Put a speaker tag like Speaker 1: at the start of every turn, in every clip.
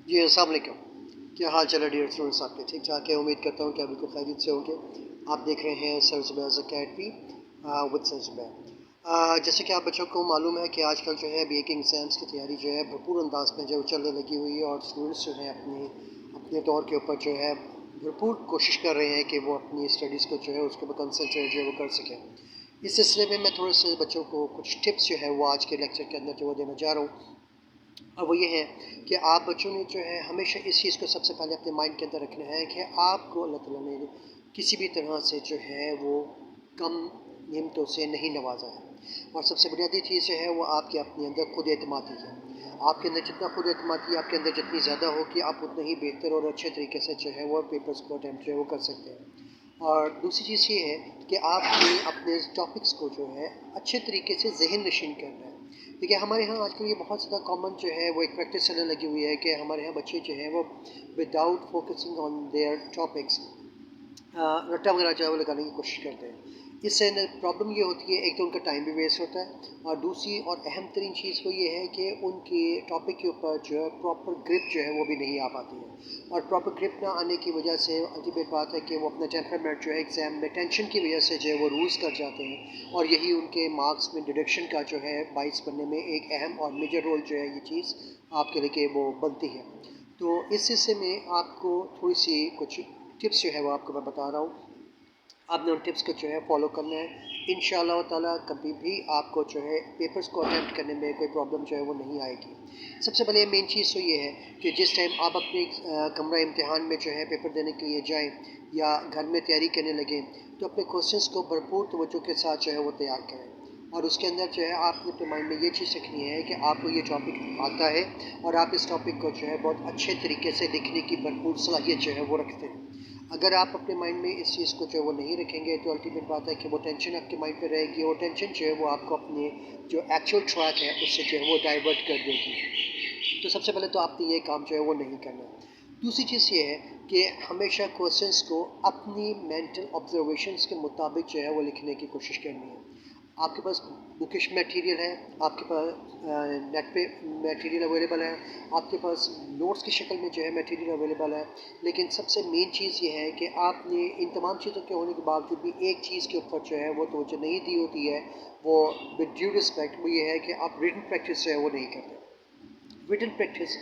Speaker 1: जी, अस्सलाम वालेकुम। क्या हाल चाल है डियर स्टूडेंट्स आपके? ठीक ठाक है, उम्मीद करता हूँ कि आप बिल्कुल खैरियत से होंगे। आप देख रहे हैं sir Zubair academy with sir Zubair. जैसे कि आप बच्चों को मालूम है कि आजकल जो है बीए के एग्ज़ाम्स की तैयारी जो है भरपूर अंदाज में जो चलने लगी हुई है, और स्टूडेंट्स जो है अपने अपने तौर के ऊपर जो है भरपूर कोशिश कर रहे हैं कि वो अपनी स्टडीज़ को जो है उसके ऊपर कंसंट्रेट जो है वो कर सकें। इस सिलसिले में मैं थोड़े से बच्चों को कुछ टिप्स जो है वो आज के लेक्चर के अंदर जो वो देना चाह रहा हूँ। और वो ये है कि आप बच्चों ने जो है हमेशा इस चीज़ को सबसे पहले अपने माइंड के अंदर रखना है कि आपको अल्लाह ताला ने किसी भी तरह से जो है वो कम नेमतों से नहीं नवाजा है। और सबसे बुनियादी चीज़ जो है वो आपके अपने अंदर खुद एतमादी है। आपके अंदर जितना खुद एतमादी आपके अंदर जितनी ज़्यादा होगी, आप उतना ही बेहतर और अच्छे तरीके से जो है वो पेपर्स को अटैम्प्ट जो है वो कर सकते हैं। और दूसरी चीज़ ये है कि आपने अपने टॉपिक्स को जो है अच्छे तरीके से ज़हन नशीन करना है। देखिए, हमारे यहाँ आजकल ये बहुत ज़्यादा कॉमन जो है वो एक प्रैक्टिस चलने लगी हुई है कि हमारे यहाँ बच्चे जो हैं वो without focusing on their topics रट्टा वगैरह जो है वो लगाने की कोशिश करते हैं। इससे न प्रॉब्लम ये होती है, एक तो उनका टाइम भी वेस्ट होता है, और दूसरी और अहम तरीन चीज़ वो ये है कि उनके टॉपिक के ऊपर जो है प्रॉपर ग्रिप जो है वो भी नहीं आ पाती है। और प्रॉपर ग्रिप ना आने की वजह से अल्टीमेट बात है कि वो अपना टेम्परामेंट जो है एग्ज़ाम में टेंशन की वजह से जो है वो लूज़ कर जाते हैं, और यही उनके मार्क्स में डिडक्शन का जो है बाइस बनने में एक अहम और मेजर रोल जो है ये चीज़ आपके लिए वो बनती है। तो इस हिस्से में आपको थोड़ी सी कुछ टिप्स जो है वो आपको मैं बता रहा हूँ। आपने उन टिप्स को जो है फॉलो करना है। इंशाअल्लाह ताला कभी भी आपको जो है पेपर्स को अटेम्प्ट करने में कोई प्रॉब्लम जो है वो नहीं आएगी। सबसे पहले मेन चीज़ तो ये है कि जिस टाइम आप अपने कमरा इम्तिहान में जो है पेपर देने के लिए जाएं या घर में तैयारी करने लगें, तो अपने क्वेश्चंस को भरपूर तवज्जो के साथ जो है वो तैयार करें। और उसके अंदर जो है आपने अपने माइंड में ये चीज़ रखनी है कि आपको ये टॉपिक आता है, और आप इस टॉपिक को जो है बहुत अच्छे तरीके से लिखने की भरपूर सलाहियत जो है वो रखते हैं। अगर आप अपने माइंड में इस चीज़ को जो है वो नहीं रखेंगे, तो अल्टीमेट बात है कि वो टेंशन आपके माइंड पे रहेगी, और टेंशन जो है वो आपको अपने जो एक्चुअल ट्रैक है उससे जो है वो डाइवर्ट कर देगी। तो सबसे पहले तो आपने ये काम जो है वो नहीं करना। दूसरी चीज़ ये है कि हमेशा क्वेश्चंस को अपनी मेंटल ऑब्जर्वेशंस के मुताबिक जो है वो लिखने की कोशिश करनी है। आपके पास बुकिश मटेरियल है, आपके पास नेट पे मटेरियल अवेलेबल है, आपके पास नोट्स की शक्ल में जो है मटेरियल अवेलेबल है, लेकिन सबसे मेन चीज़ ये है कि आपने इन तमाम चीज़ों के होने के बावजूद भी एक चीज़ के ऊपर जो है वो तवज्जो नहीं दी होती है। वो विद ड्यू रिस्पेक्ट वो ये है कि आप रिटन प्रैक्टिस जो है वो नहीं करते। रिटन प्रैक्टिस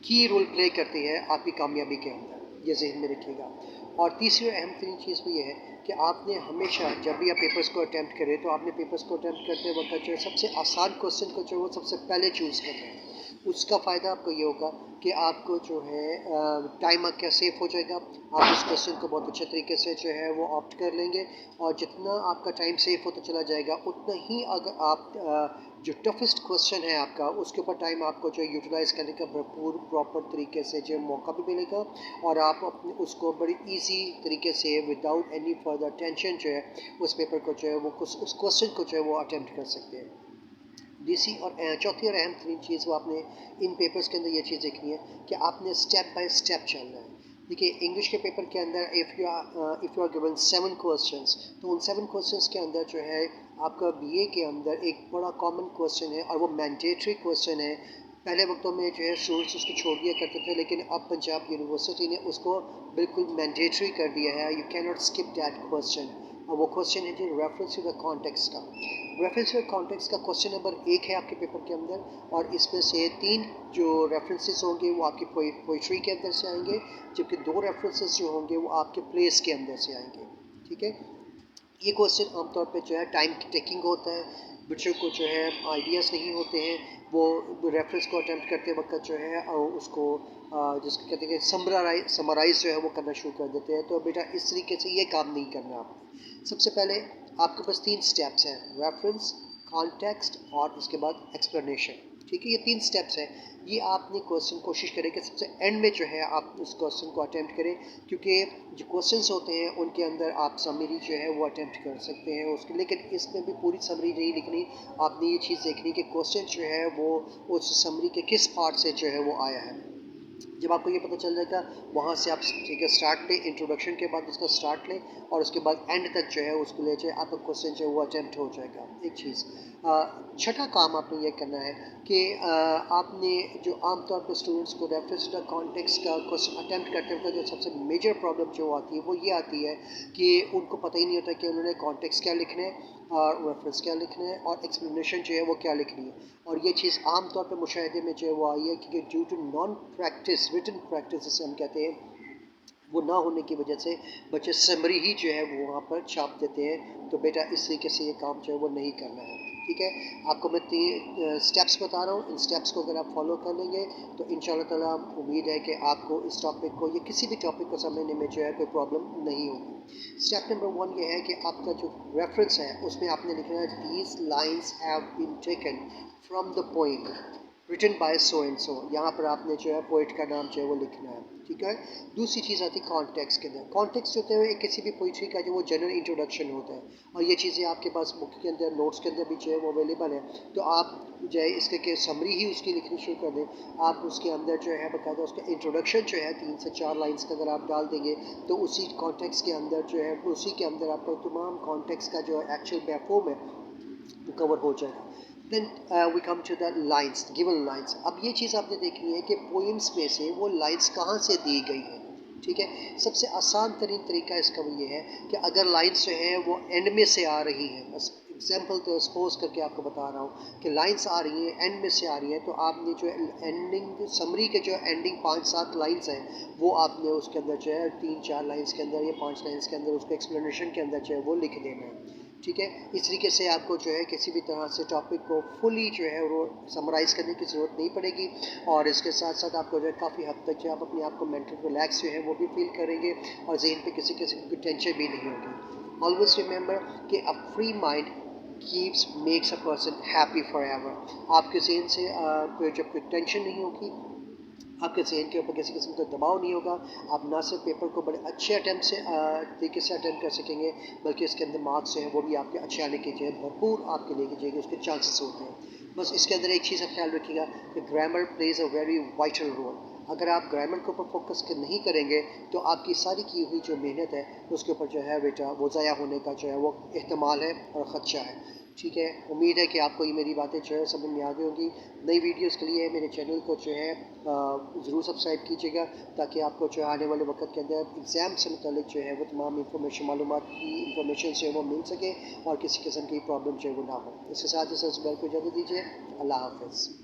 Speaker 1: की रोल प्ले करती है आपकी कामयाबी के अंदर, ये जहन में रखिएगा। और तीसरी अहम तरीन चीज़ भी ये है कि आपने हमेशा जब भी आप पेपर्स को अटैम्प्ट करें, तो आपने पेपर्स को अटैम्प्ट करते वक्त जो है सबसे आसान क्वेश्चन को जो है वो सबसे पहले चूज़ करना है। उसका फ़ायदा आपको ये होगा कि आपको जो है टाइम आपका सेफ हो जाएगा। आप उस क्वेश्चन को बहुत अच्छे तरीके से जो है वो ऑप्ट कर लेंगे, और जितना आपका टाइम सेफ होता चला जाएगा, उतना ही अगर आप जो टफेस्ट क्वेश्चन है आपका उसके ऊपर टाइम आपको जो यूटिलाइज़ करने का भरपूर प्रॉपर तरीके से जो मौका भी मिलेगा, और आप अपने उसको बड़ी इजी तरीके से विदाउट एनी फर्दर टेंशन जो है उस पेपर को जो है वो उस क्वेश्चन को जो है वो अटेम्प्ट कर सकते हैं। दूसरी और चौथी और अहम तरीन चीज़ वो आपने इन पेपर्स के अंदर ये चीज़ देखनी है कि आपने स्टेप बाय स्टेप चलना है। देखिए, इंग्लिश के पेपर के अंदर if you are given 7 questions, तो उन 7 क्वेश्चंस के अंदर जो है आपका बीए के अंदर एक बड़ा कॉमन क्वेश्चन है, और वो मैंडेटरी क्वेश्चन है। पहले वक्तों में जो है स्टूडेंट्स उसको छोड़ दिया करते थे, लेकिन अब पंजाब यूनिवर्सिटी ने उसको बिल्कुल मैंडेटरी कर दिया है। You can not skip that question. और वो क्वेश्चन है जो रेफरेंस टू द कॉन्टेक्स्ट का। रेफरेंस टू कॉन्टेक्स्ट का क्वेश्चन नंबर 1 है आपके पेपर के अंदर, और इसमें से 3 जो रेफरेंसेस होंगे वो आपकी पोइट्री के अंदर से आएंगे, जबकि 2 रेफरेंसेस जो होंगे वो आपके प्लेस के अंदर से आएंगे। ठीक है, ये क्वेश्चन आमतौर पे जो है टाइम टेकिंग होता है। बच्चों को जो है आइडियाज़ नहीं होते हैं, वो रेफरेंस को अटेम्प्ट करते वक्त जो है उसको जिसको कहते हैं कि समराइज जो है वो करना शुरू कर देते हैं। तो बेटा, इस तरीके से ये काम नहीं करना आपने। सबसे पहले आपके पास 3 स्टेप्स हैं: रेफरेंस, कॉन्टेक्स्ट और उसके बाद एक्सप्लेनेशन। ठीक है, ये 3 स्टेप्स हैं। ये आपने क्वेश्चन कोशिश करें कि सबसे एंड में जो है आप उस क्वेश्चन को अटेम्प्ट करें, क्योंकि जो क्वेश्चंस होते हैं उनके अंदर आप समरी जो है वो अटेम्प्ट कर सकते हैं उसके, लेकिन इसमें भी पूरी समरी नहीं लिखनी। आपने ये चीज़ देखनी कि क्वेश्चन जो है वो उस समरी के किस पार्ट से जो है वो आया है। जब आपको ये पता चल जाएगा वहाँ से आप ठीक है स्टार्ट पे इंट्रोडक्शन के बाद उसका स्टार्ट लें और उसके बाद एंड तक जो है उसको ले जाए, आपका क्वेश्चन जो है वो अटैम्प्ट हो जाएगा। एक चीज़ छठा काम आपने ये करना है कि आपने जो आमतौर पर स्टूडेंट्स को रेफरेंस टू द कॉन्टेक्स्ट का क्वेश्चन अटैम्प्ट करते वक्त जो सबसे मेजर प्रॉब्लम जो आती है वो ये आती है कि उनको पता ही नहीं होता कि उन्होंने कॉन्टेक्स्ट क्या लिखना है और रेफरेंस क्या लिखना है और एक्सप्लेनेशन जो है वो क्या लिखनी है। और ये चीज़ आम तौर पर मुशाहिदे में जो है वो आई है क्योंकि due to non practice written practice जिसे हम कहते हैं वो ना होने की वजह से बच्चे समरी ही जो है वो वहाँ पर छाप देते हैं। तो बेटा इस तरीके से ये काम जो है वो नहीं करना है। ठीक है, आपको मैं 3 स्टेप्स बता रहा हूँ, इन स्टेप्स को अगर आप फॉलो कर लेंगे तो इंशाल्लाह ताला उम्मीद है कि आपको इस टॉपिक को या किसी भी टॉपिक को समझने में जो है कोई प्रॉब्लम नहीं होगी। स्टेप नंबर 1 ये है कि आपका जो रेफरेंस है उसमें आपने लिखना है these lines have been taken from the poem written by so and so. यहाँ पर आपने जो है पोइट का नाम जो है वो लिखना है। ठीक है, दूसरी चीज़ आती है कॉन्टेक्स्ट के अंदर। कॉन्टेक्स्ट होते हुए किसी भी पोइट्री का जो वो जनरल इंट्रोडक्शन होता है और ये चीज़ें आपके पास बुक के अंदर नोट्स के अंदर भी जो है वो अवेलेबल है। तो आप जो है इसके के समरी ही उसकी लिखनी शुरू कर दें। आप उसके अंदर जो है बाकायदा उसका इंट्रोडक्शन जो है 3 से 4 लाइन्स का अगर आप डाल देंगे तो उसी कॉन्टेक्स्ट के अंदर जो है उसी के अंदर आपका तमाम कॉन्टेक्स्ट का जो एक्चुअल बैफॉर्म है वो कवर हो जाएगा। Then we come to the lines, given lines. अब ये चीज़ आपने देखनी है कि पोइम्स में से वो लाइन्स कहाँ से दी गई हैं। ठीक है, सबसे आसान तरीन तरीका इसका वो ये है कि अगर लाइन्स जो हैं वो एंड में से आ रही हैं, बस एग्जाम्पल तो सपोज करके आपको बता रहा हूँ कि लाइन्स आ रही हैं एंड में से आ रही हैं, तो आपने जो एंडिंग समरी के जो एंडिंग 5-7 लाइन्स हैं वो आपने उसके अंदर जो है 3-4 लाइन्स के अंदर या 5 लाइन्स के अंदर उसको एक्सप्लेनेशन के अंदर जो है वो लिख देना है। ठीक है, इस तरीके से आपको जो है किसी भी तरह से टॉपिक को फुली जो है वो समराइज़ करने की ज़रूरत नहीं पड़ेगी और इसके साथ साथ आपको जो है काफ़ी हद तक जो है आप अपने आप को मेंटल रिलैक्स जो है वो भी फील करेंगे और जहन पे किसी किस्म की टेंशन भी नहीं होगी। ऑलवेज रिमेंबर कि a free mind keeps makes a person happy for ever. आपके जहन से कोई जब कोई टेंशन नहीं होगी, आपके जहन के ऊपर किसी किस्म का दबाव नहीं होगा, आप ना सिर्फ पेपर को बड़े अच्छे अटैम्प्ट से तरीके से अटैम्प्ट कर सकेंगे बल्कि इसके अंदर मार्क्स जो हैं वो भी आपके अच्छे आने के जो है भरपूर आपके लेके जाएंगे, उसके चांसेस होते हैं। बस इसके अंदर एक चीज़ का ख्याल रखिएगा कि grammar plays a very vital role. अगर आप ग्रामर के ऊपर फोकस नहीं करेंगे तो आपकी सारी की हुई जो मेहनत है उसके ऊपर जो है बेटा वो ज़ाया होने का जो है वो एहतमाल है और ख़दशा है। ठीक है, उम्मीद है कि आपको ये मेरी बातें जो है समझ में आ गई होंगी। नई वीडियोस के लिए मेरे चैनल को जो है ज़रूर सब्सक्राइब कीजिएगा ताकि आपको जो आने वाले वक्त के अंदर एग्ज़ाम से मुतालिक जो है वो तमाम इंफॉर्मेशन मालूमात की इंफॉर्मेशन जो है वो मिल सके और किसी किस्म की प्रॉब्लम जो है वो ना हो। इसके साथ ही सब्सक्राइब को इजाज़त दीजिए। अल्लाह हाफ़िज़।